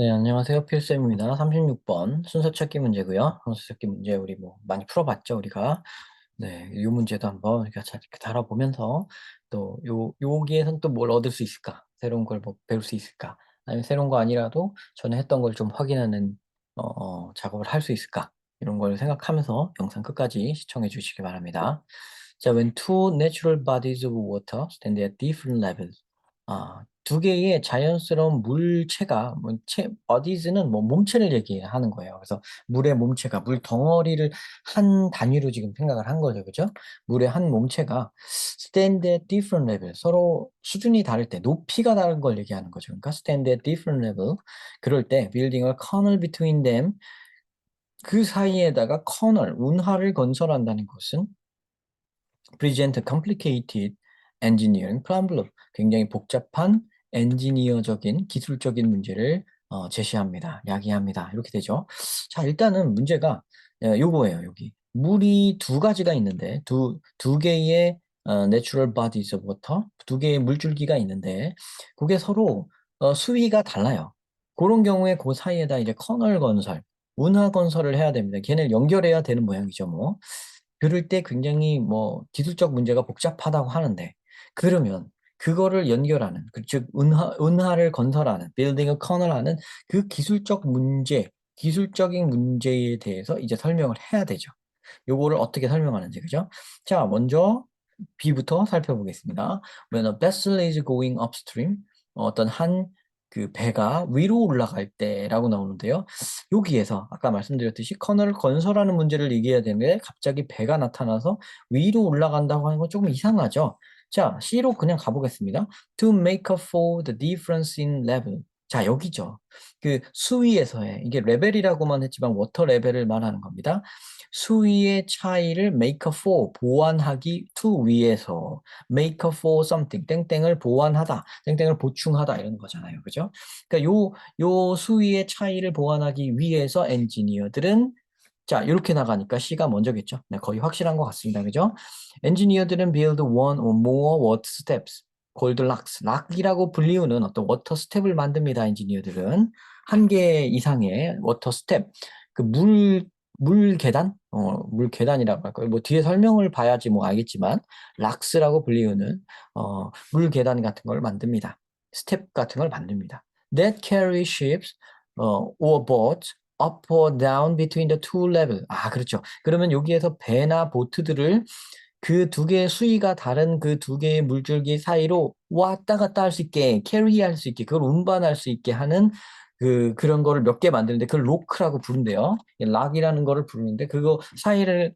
네, 안녕하세요. 필쌤입니다. 36번 순서 찾기 문제고요. 순서 찾기 문제 우리 뭐 많이 풀어봤죠, 우리가. 네, 이 문제도 한번 우리가 잘 이렇게 다뤄보면서 또 여기에선 또 뭘 얻을 수 있을까? 새로운 걸 뭐 배울 수 있을까? 아니면 새로운 거 아니라도 전에 했던 걸 좀 확인하는 작업을 할 수 있을까? 이런 걸 생각하면서 영상 끝까지 시청해 주시기 바랍니다. 자, when two natural bodies of water stand at different levels. 두 개의 자연스러운 물체가 bodies는 뭐 몸체를 얘기하는 거예요. 그래서 물의 몸체가 물 덩어리를 한 단위로 지금 생각을 한 거죠. 그죠? 물의 한 몸체가 stand at different level, 서로 수준이 다를 때 높이가 다른 걸 얘기하는 거죠. 그러니까 stand at different level, 그럴 때 building a canal between them, 그 사이에다가 커널, 운하를 건설한다는 것은 present a complicated engineering problem, 굉장히 복잡한 엔지니어적인 기술적인 문제를 제시합니다. 야기합니다. 이렇게 되죠. 자, 일단은 문제가 요거예요. 여기 물이 두 가지가 있는데 두 개의 natural bodies of water, 두 개의 물줄기가 있는데 그게 서로 수위가 달라요. 그런 경우에 그 사이에다 이제 커널 건설, 운하 건설을 해야 됩니다. 걔네를 연결해야 되는 모양이죠, 뭐. 그럴 때 굉장히 뭐 기술적 문제가 복잡하다고 하는데, 그러면 그거를 연결하는, 즉 운하를 건설하는, building a canal 하는 그 기술적인 문제에 대해서 이제 설명을 해야 되죠. 요거를 어떻게 설명하는지, 그죠? 자, 먼저 B부터 살펴보겠습니다. When a vessel is going upstream, 어떤 한 그 배가 위로 올라갈 때라고 나오는데요. 여기에서 아까 말씀드렸듯이 커널을 건설하는 문제를 얘기해야 되는데 갑자기 배가 나타나서 위로 올라간다고 하는 건 조금 이상하죠. 자, C로 그냥 가보겠습니다. To make up for the difference in level. 자, 여기죠. 그 수위에서의, 이게 레벨이라고만 했지만 워터 레벨을 말하는 겁니다. 수위의 차이를 make up for, 보완하기 to 위에서 make up for something, 땡땡을 보완하다, 땡땡을 보충하다 이런 거잖아요. 그죠? 그러니까 요 수위의 차이를 보완하기 위해서 엔지니어들은, 자, 이렇게 나가니까 C가 먼저겠죠. 네, 거의 확실한 것 같습니다. 그죠? 엔지니어들은 build one or more water steps, called locks. 락이라고 불리우는 어떤 워터 스텝을 만듭니다. 엔지니어들은 한 개 이상의 워터 스텝, 그 물 계단, 물 계단이라고 할까요? 뭐 뒤에 설명을 봐야지 뭐 알겠지만 락스라고 불리우는 물 계단 같은 걸 만듭니다. 스텝 같은 걸 만듭니다. That carry ships or boats up or down between the two level. 그렇죠. 그러면 여기에서 배나 보트들을 그 두 개의 수위가 다른 그 두 개의 물줄기 사이로 왔다 갔다 할 수 있게, 캐리할 수 있게, 그걸 운반할 수 있게 하는 그런 거를 몇 개 만드는데 그걸 로크라고 부른대요. 락이라는 거를 부르는데 그거 사이를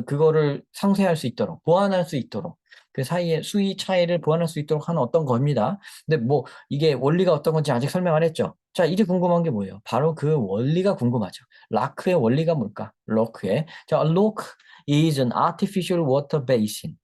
그거를 상쇄할 수 있도록, 보완할 수 있도록, 그 사이의 수위 차이를 보완할 수 있도록 하는 어떤 겁니다. 근데 뭐 이게 원리가 어떤 건지 아직 설명 안 했죠. 자, 이제 궁금한 게 뭐예요? 바로 그 원리가 궁금하죠. 라크의 원리가 뭘까? 로크의. 자, 로크 is an artificial water basin.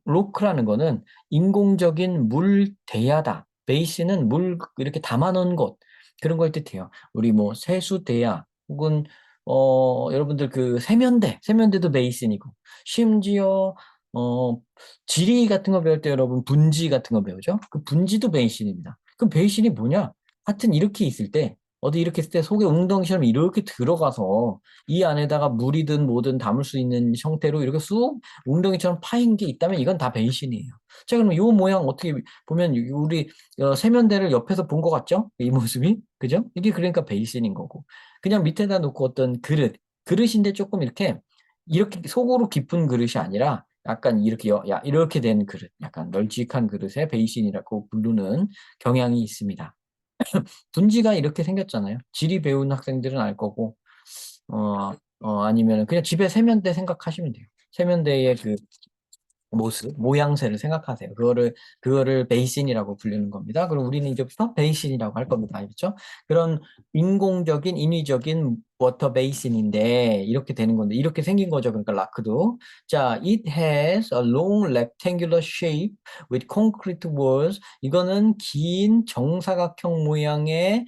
로크라는 거는 인공적인 물 대야다. 베이스는 물 이렇게 담아놓은 곳. 그런 걸 뜻해요. 우리 뭐 세수 대야 혹은 여러분들 그 세면대도 베이슨이고, 심지어 어 지리 같은 거 배울 때 여러분 분지 같은 거 배우죠? 그 분지도 베이슨입니다. 그럼 베이슨이 뭐냐? 하여튼 이렇게 있을 때, 어디 이렇게 있을 때 속에 웅덩이처럼 이렇게 들어가서 이 안에다가 물이든 뭐든 담을 수 있는 형태로 이렇게 쑥 웅덩이처럼 파인 게 있다면 이건 다 베이신이에요. 자, 그러면 이 모양 어떻게 보면 우리 세면대를 옆에서 본 것 같죠? 이 모습이, 그죠? 이게 그러니까 베이신인 거고, 그냥 밑에다 놓고 어떤 그릇인데 조금 이렇게 속으로 깊은 그릇이 아니라 약간 이렇게 이렇게 된 그릇, 약간 널찍한 그릇에 베이신이라고 부르는 경향이 있습니다. 분지가 이렇게 생겼잖아요. 지리 배운 학생들은 알 거고, 아니면 그냥 집에 세면대 생각하시면 돼요. 세면대의 그 모양새를 생각하세요. 그거를 베이신이라고 부르는 겁니다. 그럼 우리는 이제부터 베이신이라고 할 겁니다. 알겠죠? 그런 인공적인, 인위적인 워터 베이신인데, 이렇게 되는 건데, 이렇게 생긴 거죠. 그러니까 라크도. 자, it has a long rectangular shape with concrete walls. 이거는 긴 정사각형 모양의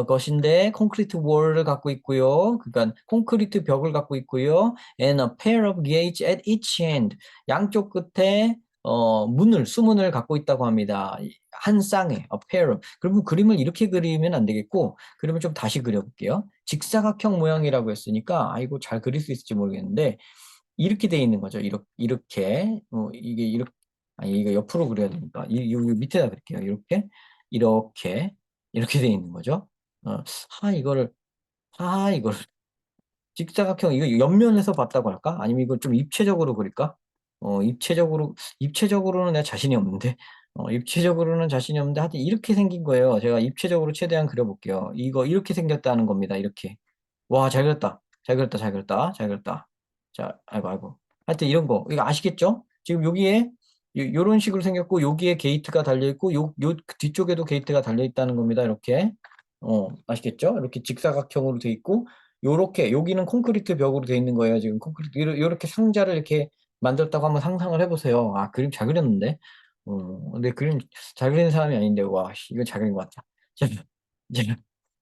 것인데, 콘크리트 월을 갖고 있고요. 그러니까 콘크리트 벽을 갖고 있고요. And a pair of gates at each end. 양쪽 끝에 수문을 갖고 있다고 합니다. 한 쌍에, a pair of. 그러면 그림을 이렇게 그리면 안 되겠고, 그러면 좀 다시 그려볼게요. 직사각형 모양이라고 했으니까, 이거 잘 그릴 수 있을지 모르겠는데, 이렇게 돼 있는 거죠. 이렇게, 이게 이렇게, 아니, 이거 옆으로 그려야 되니까, 이 밑에다 그릴게요. 이렇게, 이렇게 돼 있는 거죠. 어, 이거를, 이거를 직사각형 이거 옆면에서 봤다고 할까? 아니면 이걸 좀 입체적으로 그릴까? 입체적으로는 내가 자신이 없는데, 입체적으로는 자신이 없는데, 하여튼 이렇게 생긴 거예요. 제가 입체적으로 최대한 그려볼게요. 이거 이렇게 생겼다는 겁니다. 이렇게. 와, 잘 그렸다. 잘 그렸다. 잘 그렸다. 잘 그렸다. 자, 아이고, 아이고. 하여튼 이런 거. 이거 아시겠죠? 지금 여기에 요런 식으로 생겼고, 여기에 게이트가 달려있고, 요 뒤쪽에도 게이트가 달려있다는 겁니다. 이렇게. 아시겠죠? 이렇게 직사각형으로 돼 있고, 요렇게, 여기는 콘크리트 벽으로 돼 있는 거예요. 지금 콘크리트, 요렇게 상자를 이렇게 만들었다고 한번 상상을 해보세요. 그림 잘 그렸는데? 근데 그림 잘 그리는 사람이 아닌데, 와, 이거 잘 그린 것 같아. 자, 자,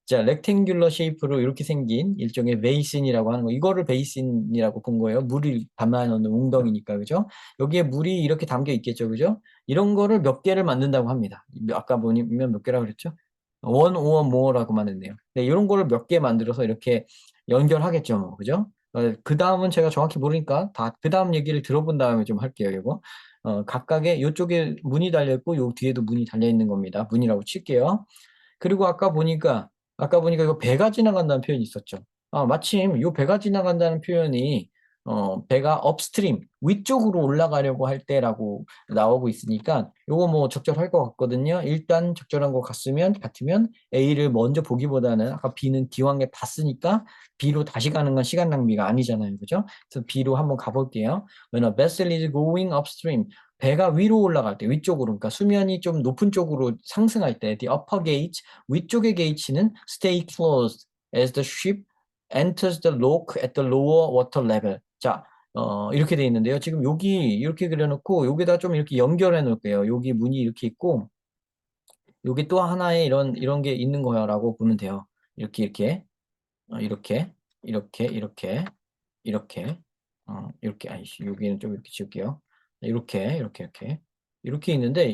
자, 렉탱귤러 쉐이프로 이렇게 생긴 일종의 베이신이라고 하는 거. 이거를 베이신이라고 본 거예요. 물을 담아놓는 웅덩이니까, 그죠? 여기에 물이 이렇게 담겨 있겠죠, 그죠? 이런 거를 몇 개를 만든다고 합니다. 아까 보면 몇 개라고 그랬죠? 원 오어 모어라고 만했네요. 네, 이런 거를 몇 개 만들어서 이렇게 연결하겠죠, 뭐, 그죠? 그 다음은 제가 정확히 모르니까 그 다음 얘기를 들어본 다음에 좀 할게요, 이거. 각각의 요쪽에 문이 달려있고, 요 뒤에도 문이 달려있는 겁니다. 문이라고 칠게요. 그리고 아까 보니까 이거 배가 지나간다는 표현이 있었죠. 마침 이 배가 지나간다는 표현이 배가 업스트림 위쪽으로 올라가려고 할 때라고 나오고 있으니까 요거 뭐 적절할 것 같거든요. 일단 적절한 것 같으면 A를 먼저 보기보다는 아까 B는 기왕에 봤으니까 B로 다시 가는 건 시간 낭비가 아니잖아요. 그죠? 그래서 B로 한번 가볼게요. When a vessel is going upstream, 배가 위로 올라갈 때, 위쪽으로, 그러니까 수면이 좀 높은 쪽으로 상승할 때, the upper gauge, 위쪽의 게이지는 stay closed as the ship enters the lock at the lower water level. 자, 이렇게 돼 있는데요. 지금 여기 이렇게 그려놓고, 여기다 좀 이렇게 연결해 놓을게요. 여기 문이 이렇게 있고, 여기 또 하나의 이런 게 있는 거야라고 보면 돼요. 이렇게, 이렇게, 이렇게, 아이씨, 여기는 좀 이렇게 지울게요. 이렇게 있는데,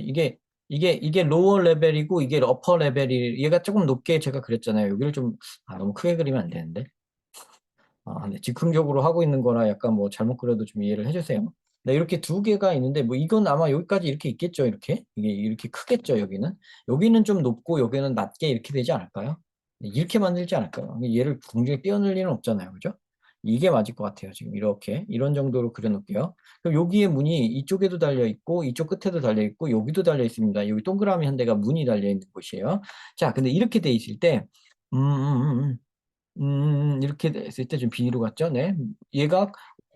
이게 로어 레벨이고, 이게 어퍼 레벨이, 얘가 조금 높게 제가 그렸잖아요. 여기를 좀, 너무 크게 그리면 안 되는데. 네, 즉흥적으로 하고 있는 거라 약간 뭐 잘못 그려도 좀 이해를 해주세요. 네, 이렇게 두 개가 있는데, 뭐 이건 아마 여기까지 이렇게 있겠죠, 이렇게. 이게 이렇게 크겠죠, 여기는. 여기는 좀 높고, 여기는 낮게 이렇게 되지 않을까요? 네, 이렇게 만들지 않을까요? 얘를 굉장히 띄어낼 리는 없잖아요, 그죠? 이게 맞을 것 같아요, 지금 이렇게. 이런 정도로 그려놓을게요. 그럼 여기에 문이 이쪽에도 달려있고, 이쪽 끝에도 달려있고, 여기도 달려있습니다. 여기 동그라미 한 대가 문이 달려있는 곳이에요. 자, 근데 이렇게 돼 있을 때, 음, 음, 음, 음. 이렇게 됐을 때 좀 비로 갔죠? 네. 얘가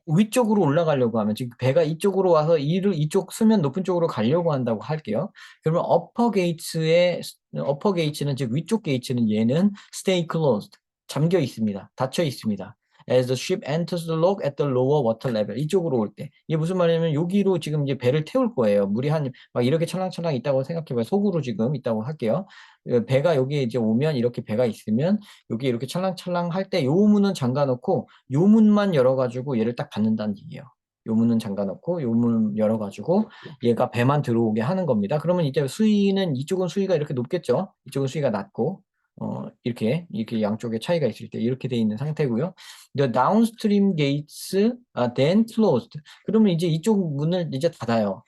위쪽으로 올라가려고 하면, 지금 배가 이쪽으로 와서 이쪽 수면 높은 쪽으로 가려고 한다고 할게요. 그러면 어퍼 게이츠는, 즉 위쪽 게이츠는 얘는 stay closed, 잠겨 있습니다. 닫혀 있습니다. As the ship enters the lock at the lower water level. 이쪽으로 올 때. 이게 무슨 말이냐면, 여기로 지금 이제 배를 태울 거예요. 물이 막 이렇게 찰랑찰랑 있다고 생각해봐요. 속으로 지금 있다고 할게요. 배가 여기에 이제 오면, 이렇게 배가 있으면, 여기 이렇게 찰랑찰랑 할 때 요 문은 잠가 놓고 요 문만 열어가지고 얘를 딱 받는다는 얘기예요. 요 문은 잠가 놓고 요 문 열어가지고 얘가 배만 들어오게 하는 겁니다. 그러면 이제 수위는, 이쪽은 수위가 이렇게 높겠죠. 이쪽은 수위가 낮고, 이렇게 양쪽에 차이가 있을 때 이렇게 돼 있는 상태고요. The downstream gates are then closed. 그러면 이제 이쪽 문을 이제 닫아요.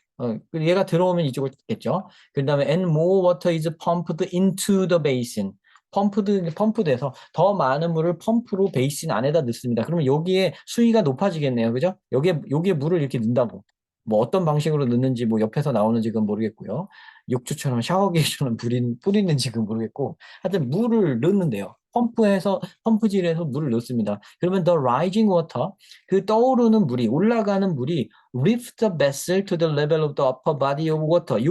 얘가 들어오면 이쪽을 닫겠죠. 그 다음에 and more water is pumped into the basin. 펌프돼서 더 많은 물을 펌프로 베이신 안에다 넣습니다. 그러면 여기에 수위가 높아지겠네요. 그죠? 여기에 물을 이렇게 넣는다고. 뭐 어떤 방식으로 넣는지 뭐 옆에서 나오는지 그건 모르겠고요. 욕조처럼 샤워기처럼 뿌리는지 그건 모르겠고. 하여튼 물을 넣는데요. 펌프질해서 물을 넣습니다. 그러면 the rising water, 그 떠오르는 물이, 올라가는 물이 lift the vessel to the level of the upper body of water.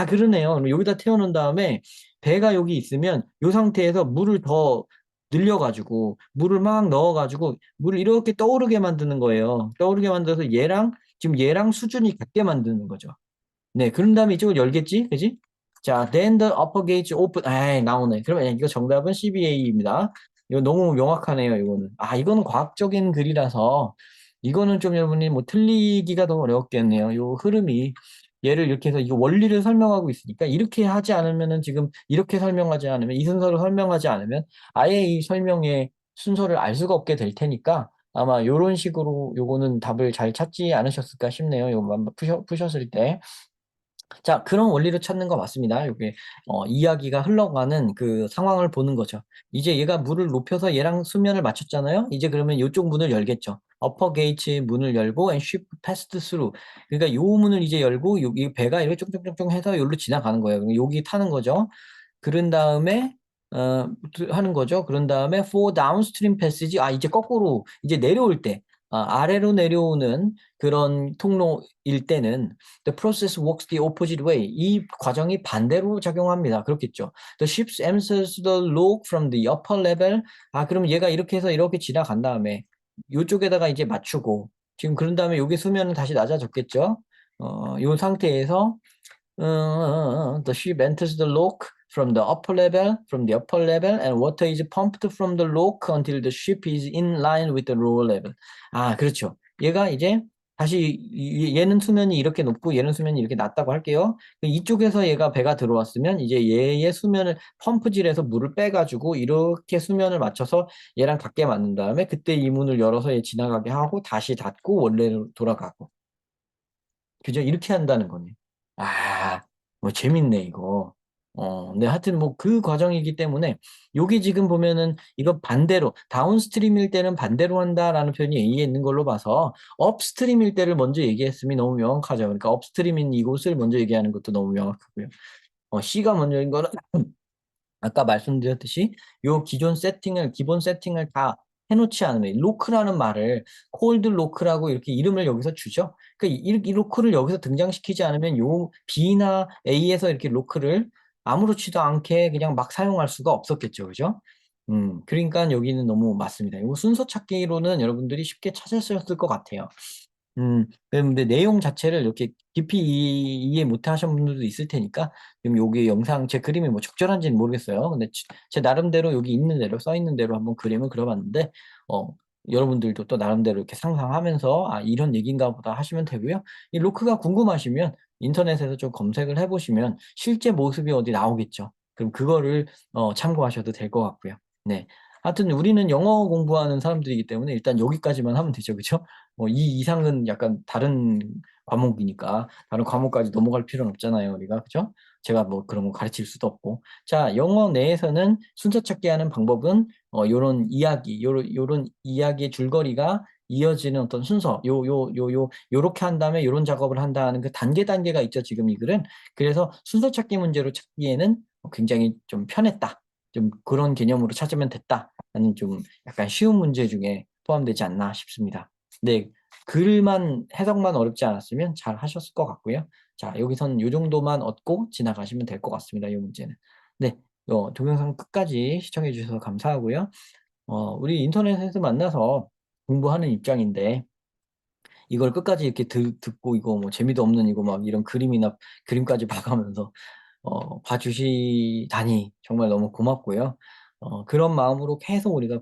그러네요. 그럼 여기다 태워놓은 다음에 배가 여기 있으면 이 상태에서 물을 더 늘려가지고 물을 막 넣어가지고 물을 이렇게 떠오르게 만드는 거예요. 떠오르게 만들어서 지금 얘랑 수준이 같게 만드는 거죠. 네, 그런 다음에 이쪽을 열겠지, 그지? 자, then the upper gauge open. 나오네. 그러면 이거 정답은 CBA입니다. 이거 너무 명확하네요, 이거는. 이거는 과학적인 글이라서 이거는 좀 여러분이 뭐 틀리기가 더 어렵겠네요. 요 흐름이 얘를 이렇게 해서 이 원리를 설명하고 있으니까 이렇게 하지 않으면은 지금 이렇게 설명하지 않으면 이 순서를 설명하지 않으면 아예 이 설명의 순서를 알 수가 없게 될 테니까 아마 요런 식으로 요거는 답을 잘 찾지 않으셨을까 싶네요. 요거만 푸셨을 때. 자, 그런 원리를 찾는 거 맞습니다. 이게 이야기가 흘러가는 그 상황을 보는 거죠. 이제 얘가 물을 높여서 얘랑 수면을 맞췄잖아요. 이제 그러면 이쪽 문을 열겠죠. upper gate의 문을 열고 and ship passed through. 그러니까 요 문을 이제 열고 여기 배가 이렇게 쫑쫑쫑쫑 해서 여기로 지나가는 거예요. 그럼 여기 타는 거죠. 그런 다음에 하는 거죠. 그런 다음에 for downstream passage, 이제 거꾸로 이제 내려올 때 아래로 내려오는 그런 통로일 때는 the process works the opposite way. 이 과정이 반대로 작용합니다. 그렇겠죠. The ship enters the lock from the upper level. 그럼 얘가 이렇게 해서 이렇게 지나간 다음에 이쪽에다가 이제 맞추고 지금 그런 다음에 여기 수면은 다시 낮아졌겠죠. 이 상태에서 the ship enters the lock from the upper level, and water is pumped from the lock until the ship is in line with the lower level. 그렇죠. 얘가 이제 다시 얘는 수면이 이렇게 높고 얘는 수면이 이렇게 낮다고 할게요. 이쪽에서 얘가 배가 들어왔으면 이제 얘의 수면을 펌프질해서 물을 빼가지고 이렇게 수면을 맞춰서 얘랑 닿게 만든 다음에 그때 이 문을 열어서 얘 지나가게 하고 다시 닫고 원래로 돌아가고. 그죠? 이렇게 한다는 거네. 아, 뭐 재밌네, 이거. 근데 하여튼 뭐 그 과정이기 때문에 여기 지금 보면은 이거 반대로 다운스트림일 때는 반대로 한다라는 표현이 A에 있는 걸로 봐서 업스트림일 때를 먼저 얘기했음이 너무 명확하죠. 그러니까 업스트림인 이곳을 먼저 얘기하는 것도 너무 명확하고요. C가 먼저인 거는 아까 말씀드렸듯이 요 기본 세팅을 다 해놓지 않으면 로크라는 말을 콜드 로크라고 이렇게 이름을 여기서 주죠. 그러니까 이 로크를 여기서 등장시키지 않으면 요 B나 A에서 이렇게 로크를 아무렇지도 않게 그냥 막 사용할 수가 없었겠죠. 그죠? 그러니까 여기는 너무 맞습니다. 이 순서 찾기로는 여러분들이 쉽게 찾으셨을 것 같아요. 근데 내용 자체를 이렇게 깊이 이해 못 하신 분들도 있을 테니까, 지금 여기 영상, 제 그림이 뭐 적절한지는 모르겠어요. 근데 제 나름대로 여기 있는 대로, 써 있는 대로 한번 그림을 그려봤는데, 여러분들도 또 나름대로 이렇게 상상하면서, 이런 얘기인가 보다 하시면 되고요. 이 로크가 궁금하시면 인터넷에서 좀 검색을 해보시면 실제 모습이 어디 나오겠죠. 그럼 그거를 참고하셔도 될 것 같고요. 네. 하여튼 우리는 영어 공부하는 사람들이기 때문에 일단 여기까지만 하면 되죠. 그죠? 이 이상은 약간 다른 과목이니까 다른 과목까지 넘어갈 필요는 없잖아요, 우리가. 그죠? 제가 뭐 그런 거 가르칠 수도 없고. 자, 영어 내에서는 순서 찾기 하는 방법은 요런 이야기의 줄거리가 이어지는 어떤 순서, 요렇게 한 다음에 요런 작업을 한다는 그 단계가 있죠, 지금 이 글은. 그래서 순서 찾기 문제로 찾기에는 굉장히 좀 편했다. 좀 그런 개념으로 찾으면 됐다. 라는 좀 약간 쉬운 문제 중에 포함되지 않나 싶습니다. 네, 글만 해석만 어렵지 않았으면 잘 하셨을 것 같고요. 자, 여기선 이 정도만 얻고 지나가시면 될 것 같습니다. 이 문제는. 네, 동영상 끝까지 시청해 주셔서 감사하고요. 우리 인터넷에서 만나서 공부하는 입장인데 이걸 끝까지 이렇게 듣고 이거 뭐 재미도 없는 이거 막 이런 그림까지 봐가면서 봐주시다니 정말 너무 고맙고요. 그런 마음으로 계속 우리가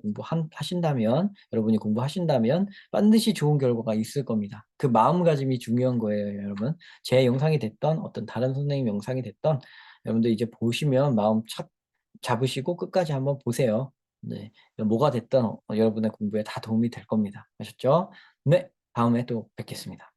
하신다면, 여러분이 공부하신다면 반드시 좋은 결과가 있을 겁니다. 그 마음가짐이 중요한 거예요, 여러분. 제 영상이 됐던 어떤 다른 선생님 영상이 됐던 여러분들 이제 보시면 마음 착 잡으시고 끝까지 한번 보세요. 네, 뭐가 됐든 여러분의 공부에 다 도움이 될 겁니다. 아셨죠? 네, 다음에 또 뵙겠습니다.